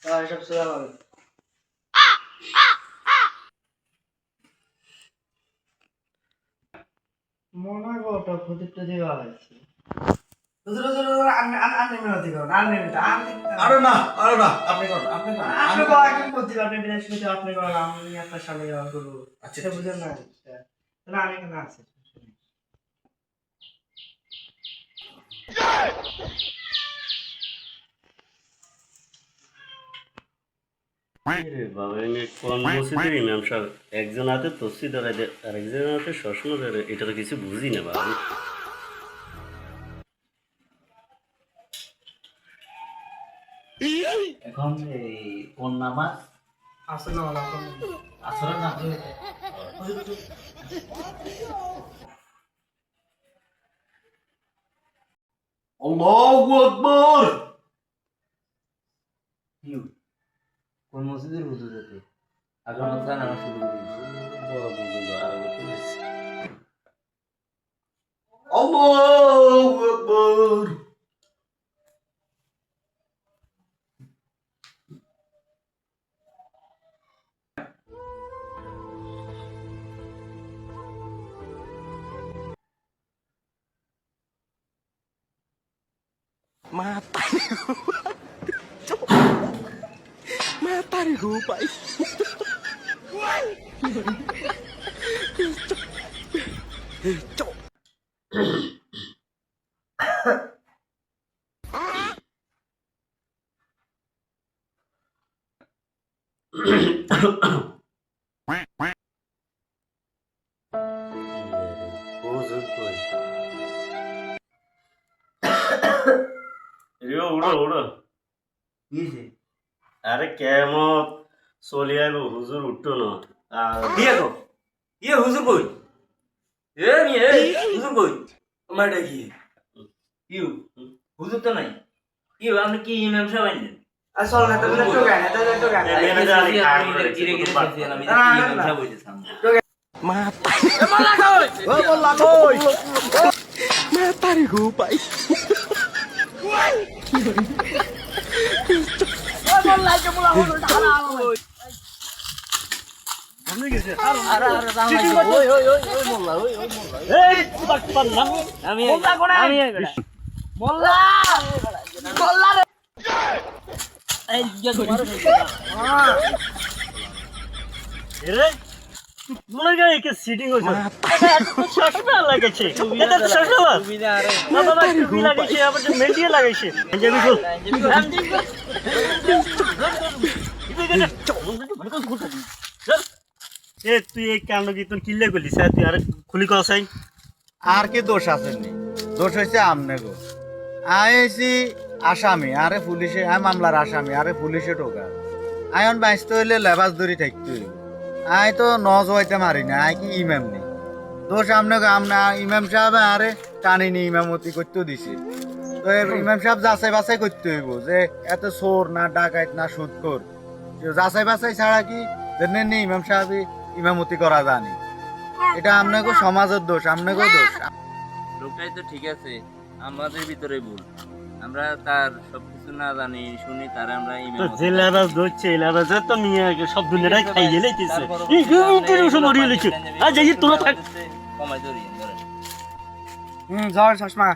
এসব সোজা পাবে মনে হয় ওটা প্রদীপটা দিয়ে বানাইছি হুজুর হুজুর হুজুর আপনি মেরাতি করুন আরে না আপনি করুন আপনি কয়েকদিন করতে আপনি বৃহস্পতি আপনি করেন আমি একটা সামনে করবো আচ্ছা সেটা বুঝেন না তাহলে আমি এখানে আছি রে বাবা এনে কোন মসজিদের ইমাম সাহেব একজন হাতে তসবি ধরে দেয় আর একজন হাতে শশন ধরে এটা তো কিছু বুঝি না বাবা এখন এই কোন নামাজ আসলে আসলে না আল্লাহু আকবার কোন মসজিদের হুজুর এতে এখন হচ্ছে নামাজ শুরু করে দিয়েছে বড় বুঝলো আর আল্লাহু আকবার হুজুর কই রিও উড়ো উড়ো কিছে আরে কেমন চলে আইবো হুজুর উঠতো না আর ইয়ে গো ইয়ে হুজুর কই এ নিয়ে হুজুর কই আমার ডাকি ইউ হুজুর তো নাই ইউ আপনি কি ইমাম সাহেব আইলেন আসল না তাহলে তো গান তাহলে তো গান গিরে গিরে খেয়েছিলাম আমি ইমাম সাহেব হইতেছিলাম এরে মনে গায়ে কে সিটিং হইছে এটা তো শশা লাগাইছে এটা তো শশা বাবা টুপি লাগাইছে আবার যে মেন্ডিয়া লাগাইছে আমি বল এ তুই এই কাণ্ড কি তোর কিল্লে গলি স্যার তুই আর খুলি কসাই আর কি দোষ আছে নি দোষ হয়েছে আমনে গো আইসি আসামি আরে পুলিশে আই মামলার আসামি আরে পুলিশে টোকা আয়ন বাইসতে হইলে লেবাস ধরি থাকতে হইব আই তো নজ হইতে মারি না আই কি ইমাম নেই দোষ আমনে গো আমনা ইমাম সাহেব আরে টানিনি ইমামতি করতে দিছে তো ইমাম সাহেব যাচাই বাছাই করতে হইব যে এত চোর না ডাকাইত না সুদখোর যাচাই বাছাই ছাড়া কি জানেন নি ইমাম সাহেব ইমামতি করা জানি এটা আমনেগো সমাজের দোষ আমনেগো দোষ লোকটাই তো ঠিক আছে আমাদের ভিতরে ভুল আমরা তার সবকিছু না জানি শুনি তার আমরা তো যে লেবাস ধরছে লেবাস তো নিয়ে সব দুনিয়াটাই খাই গেলেইতেছে এই গুটির ওসব মরিয়ে লিখছে আর যাই তোরা থাক কমাই ধরি ধরেন ঝড় চশমা